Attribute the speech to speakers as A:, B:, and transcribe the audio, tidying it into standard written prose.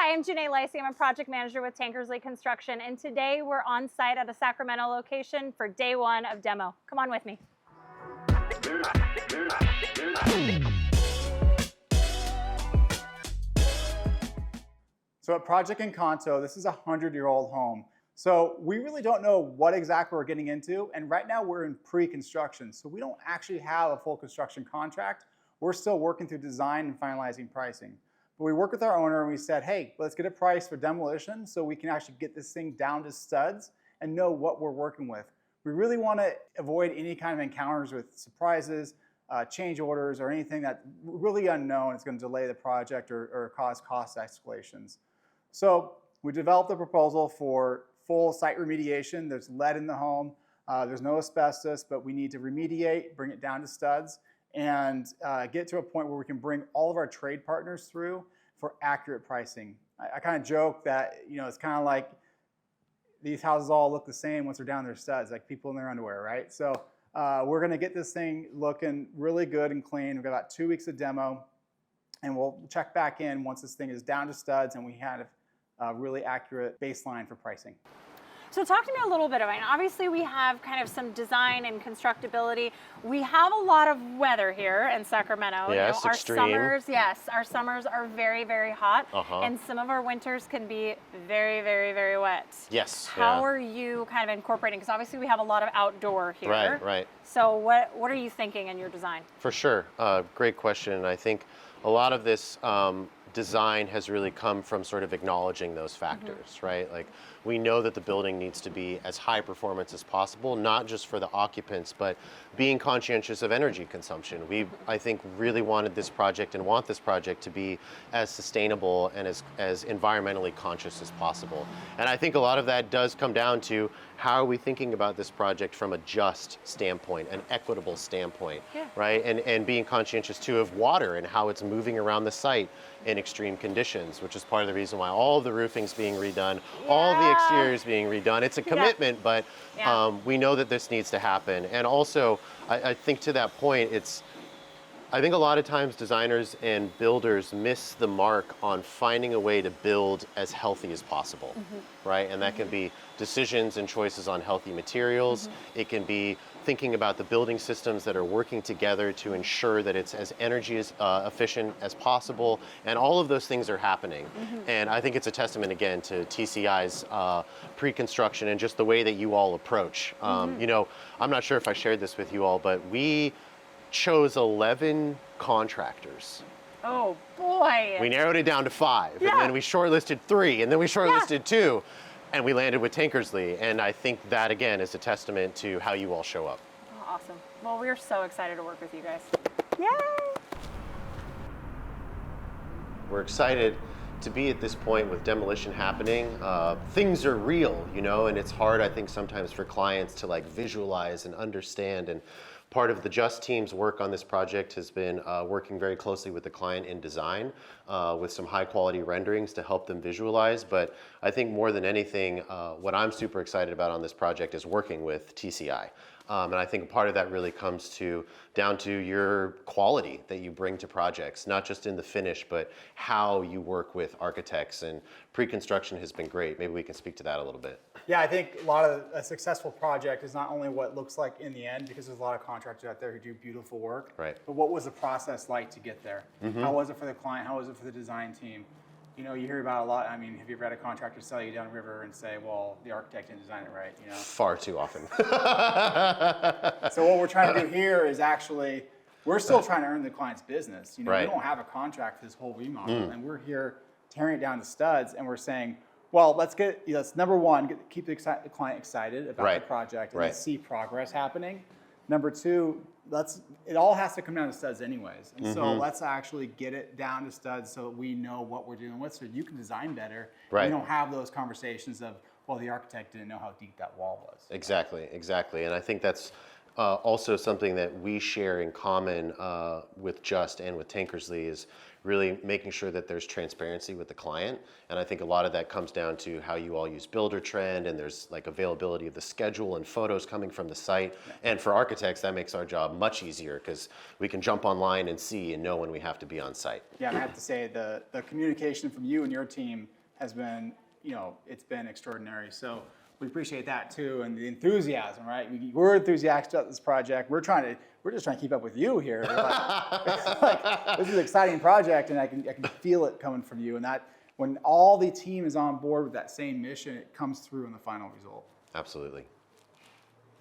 A: Hi, I'm Janae Lacey. I'm a project manager with Tankersley Construction, and today we're on site at a Sacramento location for day one of demo. Come on with me.
B: So at Project Encanto, this is a 100-year-old home. So we really don't know what exactly we're getting into, and right now we're in pre-construction, so we don't actually have a full construction contract. We're still working through design and finalizing pricing. But we worked with our owner and we said, hey, let's get a price for demolition so we can actually get this thing down to studs and know what we're working with. We really want to avoid any kind of encounters with surprises, change orders, or anything that really unknown is going to delay the project or cause cost escalations. So we developed a proposal for full site remediation. There's lead in the home. There's no asbestos, but we need to remediate, bring it down to studs, and get to a point where we can bring all of our trade partners through for accurate pricing. I kind of joke that, it's kind of like these houses all look the same once they're down their studs, like people in their underwear, right? So we're going to get this thing looking really good and clean. We've got about 2 weeks of demo, and we'll check back in once this thing is down to studs and we have a really accurate baseline for pricing.
A: So talk to me a little bit about it. Obviously, we have kind of some design and constructability. We have a lot of weather here in Sacramento.
C: Yes,
A: our
C: extreme.
A: Our summers are very, very hot, and some of our winters can be very, very, very wet.
C: Yes.
A: How are you kind of incorporating? Because obviously we have a lot of outdoor here.
C: Right.
A: So what are you thinking in your design?
C: For sure. Great question. I think a lot of this design has really come from sort of acknowledging those factors, right? Like, we know that the building needs to be as high performance as possible, not just for the occupants, but being conscientious of energy consumption. We, I think, really wanted this project and want this project to be as sustainable and as environmentally conscious as possible. And I think a lot of that does come down to how are we thinking about this project from a just standpoint, an equitable standpoint, right? And being conscientious too of water and how it's moving around the site in extreme conditions, which is part of the reason why all of the roofing's being redone, all the exteriors being redone. It's a commitment, but we know that this needs to happen. And also, I think to that point, I think a lot of times designers and builders miss the mark on finding a way to build as healthy as possible, right? And that can be decisions and choices on healthy materials. It can be thinking about the building systems that are working together to ensure that it's as energy efficient as possible. And all of those things are happening. And I think it's a testament, again, to TCI's pre-construction and just the way that you all approach. I'm not sure if I shared this with you all, but we chose 11 contractors.
A: Oh boy.
C: We narrowed it down to 5, and then we shortlisted 3, and then we shortlisted 2, and we landed with Tankersley. And I think that, again, is a testament to how you all show up.
A: Oh, awesome. Well, we're so excited to work with you guys. Yay!
C: We're excited to be at this point with demolition happening. Things are real, and it's hard, I think, sometimes for clients to visualize and understand. And part of the Just team's work on this project has been working very closely with the client in design with some high quality renderings to help them visualize. But I think more than anything, what I'm super excited about on this project is working with TCI. And I think part of that really comes down to your quality that you bring to projects, not just in the finish, but how you work with architects. And pre-construction has been great. Maybe we can speak to that a little bit.
B: Yeah, I think a successful project is not only what it looks like in the end, because there's a lot of contractors out there who do beautiful work,
C: right?
B: But what was the process like to get there? How was it for the client? How was it for the design team? You hear about a lot. I mean, have you ever had a contractor sell you downriver and say, well, the architect didn't design it right?
C: Far too often.
B: So what we're trying to do here is actually, we're still trying to earn the client's business. We don't have a contract for this whole remodel, and we're here tearing it down to studs, and we're saying, well, let's number one, keep the client excited about the project, and let's see progress happening. Number two, it all has to come down to studs anyways. And so let's actually get it down to studs so that we know what we're dealing with, so you can design better. Right. And we don't have those conversations of, well, the architect didn't know how deep that wall was.
C: Exactly. And I think that's also something that we share in common with Just and with Tankersley is really making sure that there's transparency with the client. And I think a lot of that comes down to how you all use Builder Trend, and there's like availability of the schedule and photos coming from the site. And for architects, that makes our job much easier because we can jump online and see and know when we have to be on site.
B: Yeah, and I have to say the communication from you and your team has been, it's been extraordinary. So we appreciate that too, and the enthusiasm, right? We're enthusiastic about this project. We're just trying to keep up with you here. This is an exciting project, and I can feel it coming from you. And that when all the team is on board with that same mission, it comes through in the final result.
C: Absolutely.